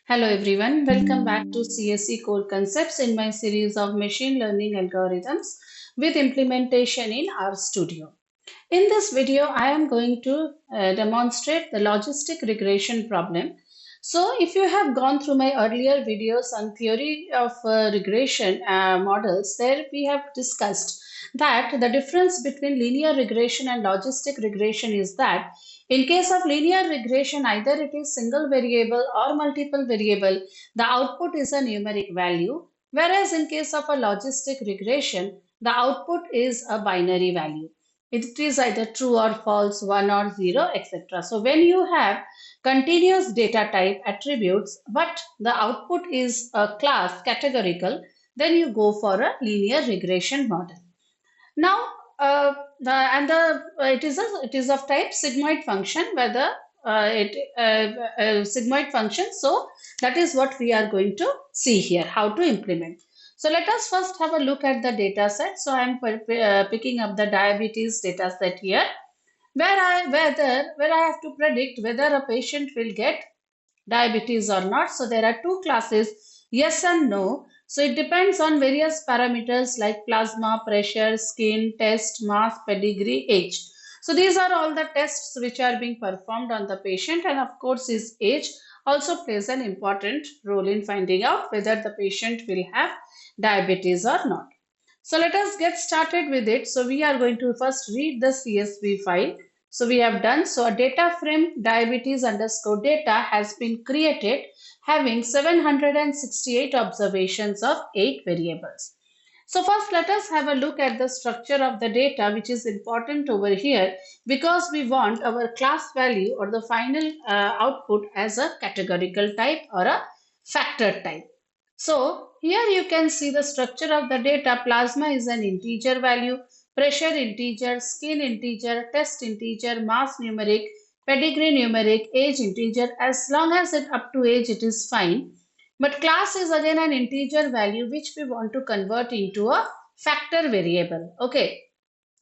Hello everyone, welcome back to CSE Core Concepts in my series of machine learning algorithms with implementation in RStudio. In this video, I am going to demonstrate the logistic regression problem. So if you have gone through my earlier videos on theory of regression models, there we have discussed that the difference between linear regression and logistic regression is that in case of linear regression, either it is single variable or multiple variable, the output is a numeric value, whereas in case of a logistic regression, the output is a binary value. It is either true or false, 1 or 0, etc. So when you have continuous data type attributes, but the output is a class categorical, then you go for a linear regression model. Now, it is of type sigmoid function, whether sigmoid function. So that is what we are going to see here, how to implement. So let us first have a look at the data set. So I am picking up the diabetes data set here, where I have to predict whether a patient will get diabetes or not. So there are two classes, yes and no. So it depends on various parameters like plasma, pressure, skin, test, mass, pedigree, age. So these are all the tests which are being performed on the patient, and of course his age also plays an important role in finding out whether the patient will have diabetes or not. So let us get started with it. So we are going to first read the CSV file. So we have done, so a data frame diabetes underscore data has been created having 768 observations of 8 variables. So first let us have a look at the structure of the data, which is important over here because we want our class value or the final output as a categorical type or a factor type. So here you can see the structure of the data. Plasma is an integer value, pressure integer, skin integer, test integer, mass numeric, pedigree numeric, age integer. As long as it up to age, it is fine. But class is again an integer value which we want to convert into a factor variable. Okay.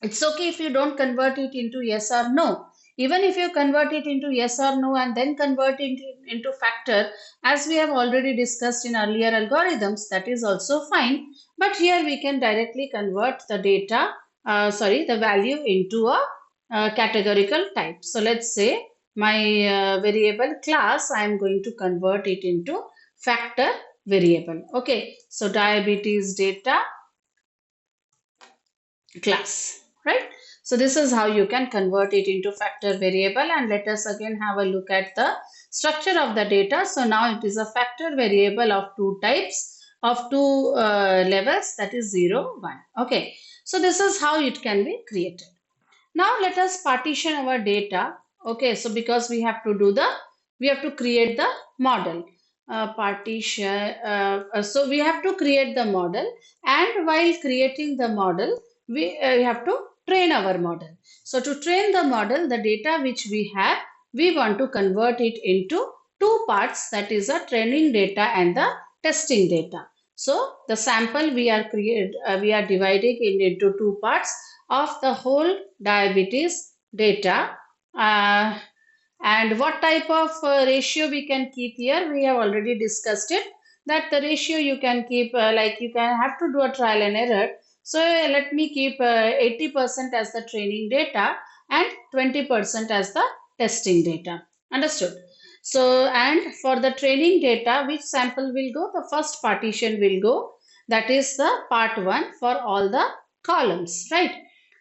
It's okay if you don't convert it into yes or no. Even if you convert it into yes or no and then convert it into factor, as we have already discussed in earlier algorithms, that is also fine. But here we can directly convert the the value into a categorical type. So let's say my variable class, I am going to convert it into factor variable. Okay, so diabetes data class, right? So this is how you can convert it into factor variable, and let us again have a look at the structure of the data. So now it is a factor variable of two types, of two levels, that is 0, 1. Okay, so this is how it can be created. Now let us partition our data. Okay, so because we have to create the model. So we have to create the model, and while creating the model, we have to train our model. So to train the model, the data which we have, we want to convert it into two parts, that is a training data and the testing data. So the sample we are dividing it into two parts of the whole diabetes data. And what type of ratio we can keep here, we have already discussed it, that the ratio you can keep like you can have to do a trial and error. So let me keep 80% as the training data and 20% as the testing data. Understood? So, and for the training data, which sample will go? The first partition will go. That is the part 1 for all the columns, right?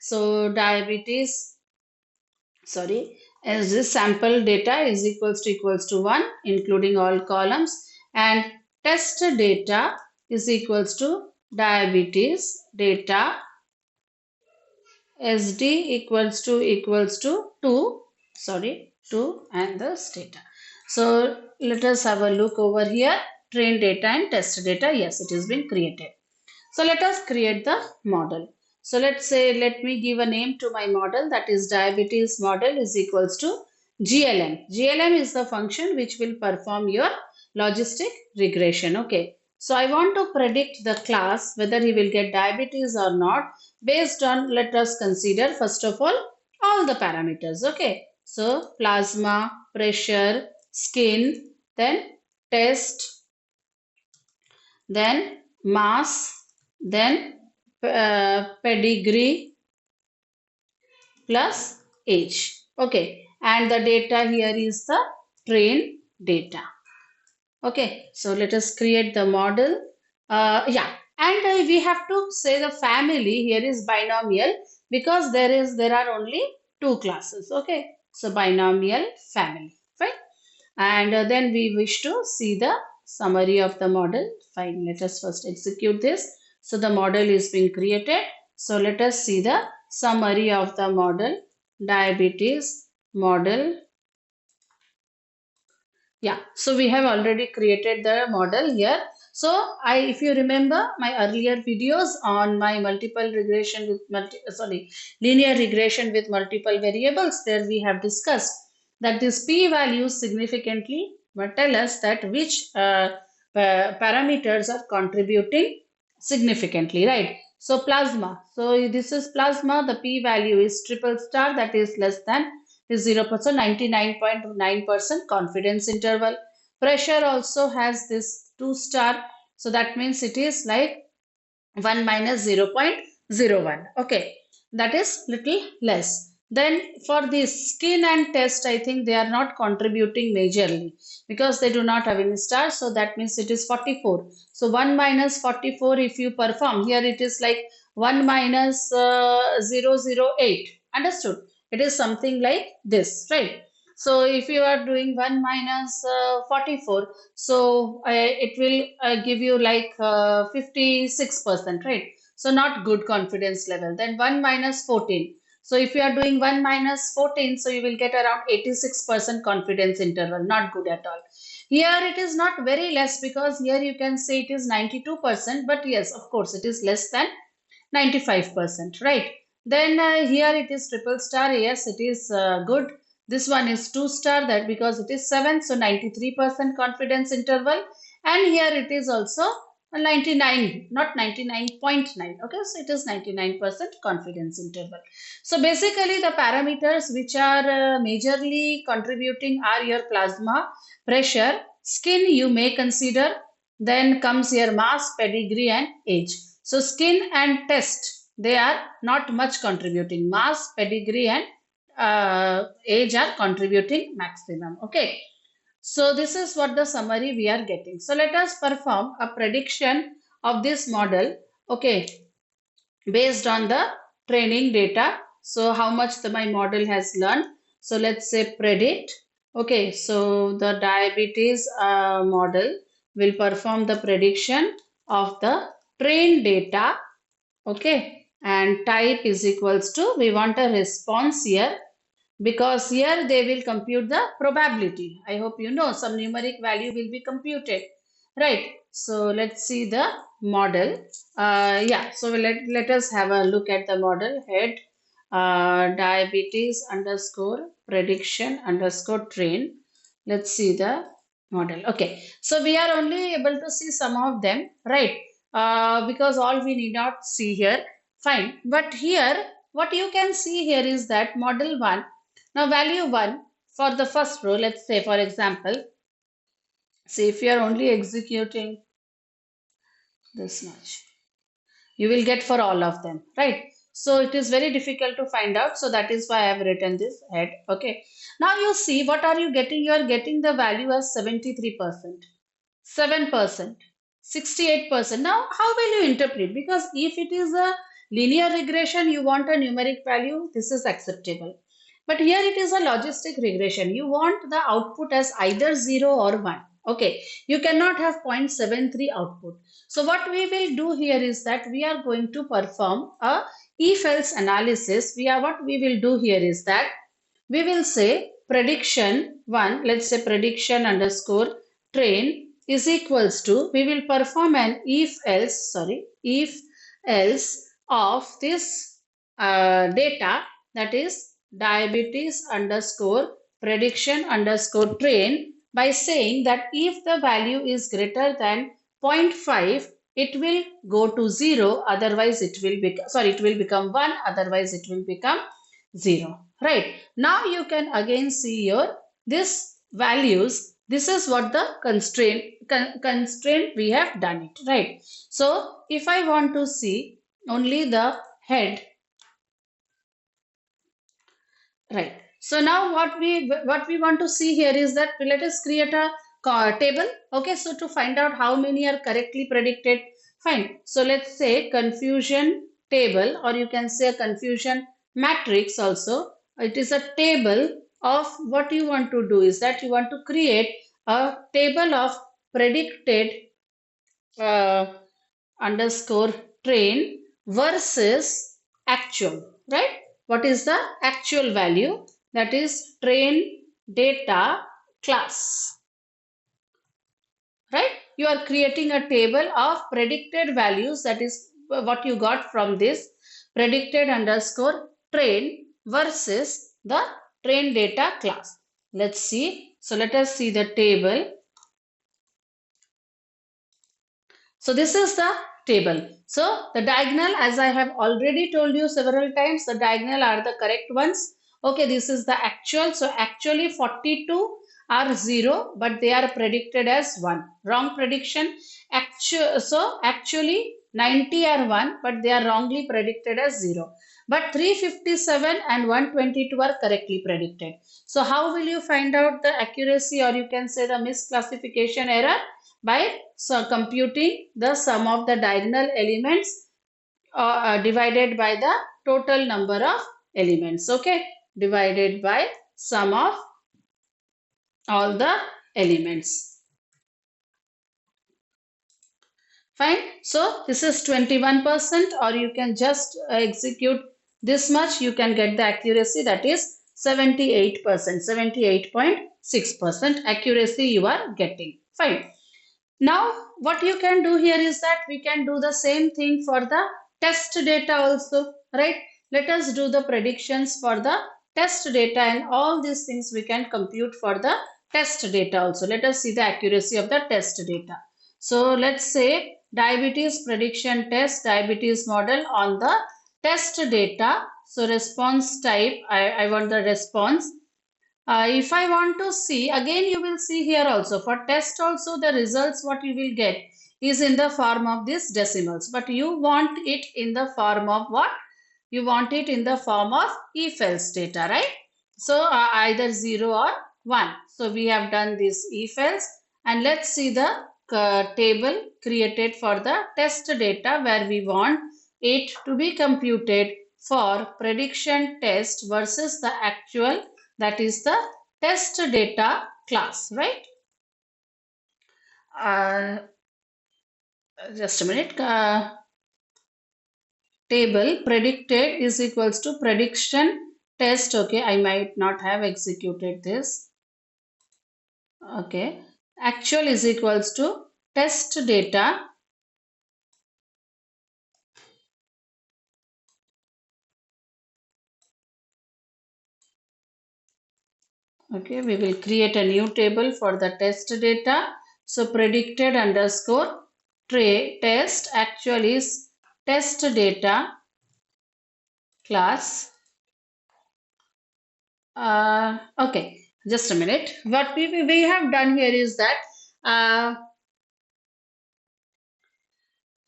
So as this sample data is equals to 1, including all columns, and test data is equals to diabetes data SD equals to 2, 2 and this data. So let us have a look over here. Train data and test data, yes, it has been created. So let us create the model. So let me give a name to my model, that is diabetes model is equals to GLM. GLM is the function which will perform your logistic regression. Okay. So I want to predict the class whether he will get diabetes or not based on, let us consider first of all the parameters. Okay. So plasma, pressure, skin, then test, then mass, then pedigree plus age. Okay, and the data here is the train data. Okay, so let us create the model. Yeah, and we have to say the family here is binomial because there are only two classes. Okay, so binomial family, fine. And then we wish to see the summary of the model. Fine, let us first execute this. So the model is being created. So let us see the summary of the model. Diabetes model. Yeah, so we have already created the model here. So if you remember my earlier videos on my multiple regression with linear regression with multiple variables, there we have discussed that this p-values significantly tell us that which parameters are contributing significantly, right? So plasma. So this is plasma. The p-value is triple star, that is less than is 0%, 99.9% confidence interval. Pressure also has this 2 star. So that means it is like 1 minus 0.01. Okay, that is little less. Then for this skin and test, I think they are not contributing majorly because they do not have any stars. So that means it is 44. So 1 minus 44 if you perform, here it is like 1 minus 008. Understood? It is something like this, right? So if you are doing 1 minus 44, so it will give you like 56%, right? So not good confidence level. Then 1 minus 14. So if you are doing 1 minus 14, so you will get around 86% confidence interval. Not good at all. Here it is not very less because here you can say it is 92%, but yes, of course, it is less than 95%, right? Then here it is triple star. Yes, it is good. This one is 2 star, that because it is 7, so 93% confidence interval. And here it is also 99, not 99.9. Okay, so it is 99% confidence interval. So basically the parameters which are majorly contributing are your plasma, pressure, skin you may consider, then comes your mass, pedigree and age. So skin and test, they are not much contributing. Mass, pedigree and age are contributing maximum. Okay. So this is what the summary we are getting. So let us perform a prediction of this model. Okay, based on the training data. So how much my model has learned. So let's say predict. Okay, so the diabetes model will perform the prediction of the trained data. Okay, and type is equals to, we want a response here because here they will compute the probability. I hope you know some numeric value will be computed, right? So let's see the model. Yeah, so let us have a look at the model. Head diabetes underscore prediction underscore train. Let's see the model. Okay, so we are only able to see some of them, right? Because all we need not see here. Fine, but here what you can see here is that model 1. Now value 1 for the first row, let's say for example, say if you are only executing this much, you will get for all of them, right? So it is very difficult to find out. So that is why I have written this head. Okay. Now you see what are you getting? You are getting the value as 73%, 7%, 68%. Now how will you interpret? Because if it is a linear regression, you want a numeric value, this is acceptable. But here it is a logistic regression. You want the output as either 0 or 1. Okay, you cannot have 0.73 output. So what we will do here is that we are going to perform a if-else analysis. What we will do here is that we will say prediction 1, let's say prediction underscore train is equals to, we will perform an if-else of this data, that is diabetes underscore prediction underscore train, by saying that if the value is greater than 0.5, it will go to 0, otherwise it will become 1, otherwise it will become 0, right? Now you can again see your this values This is what the constraint we have done it, right? So if I want to see only the head, right? So now what we want to see here is that let us create a table. Okay, so to find out how many are correctly predicted, fine. So let's say confusion table, or you can say a confusion matrix also. It is a table of what you want to do is that you want to create a table of predicted uh, underscore train versus actual, right? What is the actual value? That is train data class, right? You are creating a table of predicted values, that is what you got from this predicted underscore train versus the train data class. Let's see. So let us see the table. So this is the table. So the diagonal, as I have already told you several times, the diagonal are the correct ones. Okay, this is the actual. So actually 42 are 0, but they are predicted as 1. Wrong prediction. Actually 90 are 1, but they are wrongly predicted as 0. But 357 and 122 are correctly predicted. So how will you find out the accuracy, or you can say the misclassification error? By computing the sum of the diagonal elements divided by the total number of elements. Okay, divided by sum of all the elements. Fine. So this is 21%, or you can just execute this much. You can get the accuracy, that is 78%, 78.6% accuracy you are getting. Fine. Now, what you can do here is that we can do the same thing for the test data also, right? Let us do the predictions for the test data, and all these things we can compute for the test data also. Let us see the accuracy of the test data. So let's say diabetes prediction test, diabetes model on the test data. So response type, I want the response. If I want to see, again you will see here also for test also the results what you will get is in the form of these decimals, but you want it in the form of what? You want it in the form of if else data, right? So either 0 or 1. So we have done this if else, and let's see the table created for the test data where we want it to be computed for prediction test versus the actual, that is the test data class, right? Just a minute. Table predicted is equals to prediction test. Okay, I might not have executed this. Okay, actual is equals to test data. Okay, we will create a new table for the test data. So predicted underscore test, actual is test data class. Okay, just a minute. What we have done here is that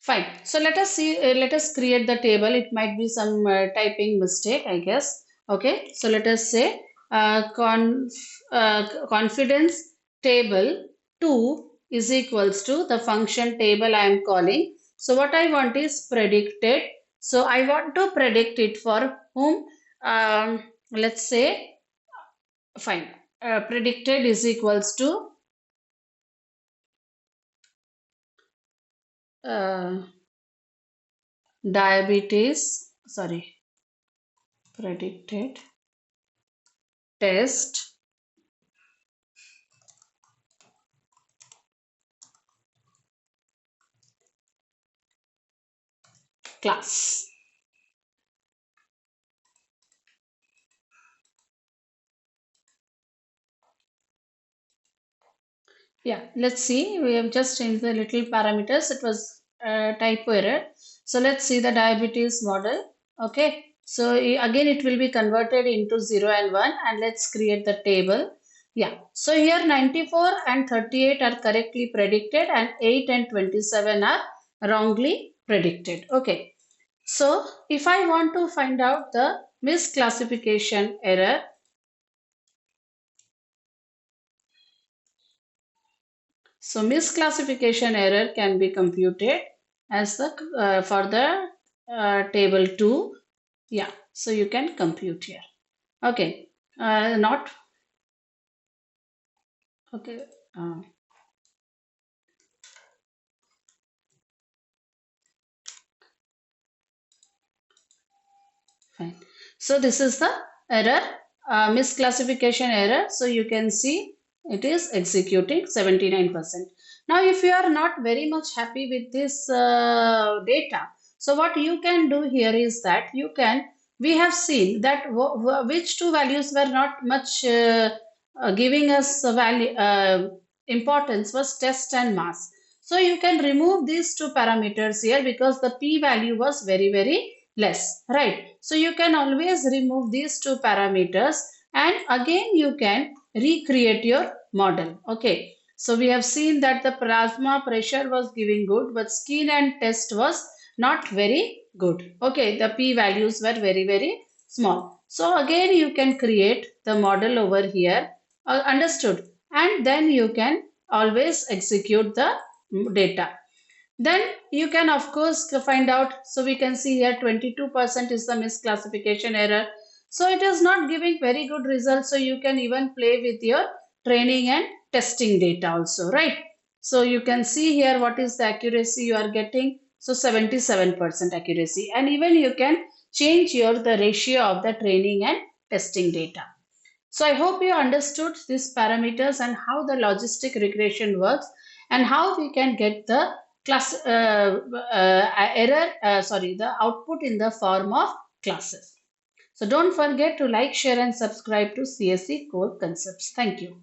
fine. So let us see. Let us create the table. It might be some typing mistake, I guess. Okay. So let us say confidence table 2 is equals to the function table I am calling. So what I want is predicted. So I want to predict it for whom? Let's say fine. Predicted is equals to diabetes, sorry, predicted test class. Yeah, let's see. We have just changed the little parameters. It was typo error. So let's see the diabetes model. Okay. So again, it will be converted into 0 and 1, and let's create the table. Yeah, so here 94 and 38 are correctly predicted and 8 and 27 are wrongly predicted. Okay, so if I want to find out the misclassification error, so misclassification error can be computed as the for the table 2. Yeah, so you can compute here. Okay, not okay. Uh, Fine. So this is the error, misclassification error. So you can see it is executing 79%. Now, if you are not very much happy with this data, so what you can do here is that we have seen that which two values were not much giving us value importance was test and mass. So you can remove these two parameters here because the p value was very, very less, right? So you can always remove these two parameters and again you can recreate your model. Okay, so we have seen that the plasma pressure was giving good, but skin and test was not very good. Okay, the p values were very, very small. So again you can create the model over here, understood, and then you can always execute the data. Then you can of course find out. So we can see here 22% is the misclassification error. So it is not giving very good results. So you can even play with your training and testing data also, right? So you can see here what is the accuracy you are getting. So 77% accuracy, and even you can change the ratio of the training and testing data. So I hope you understood these parameters and how the logistic regression works and how we can get the the output in the form of classes. So don't forget to like, share and subscribe to CSE Core Concepts. Thank you.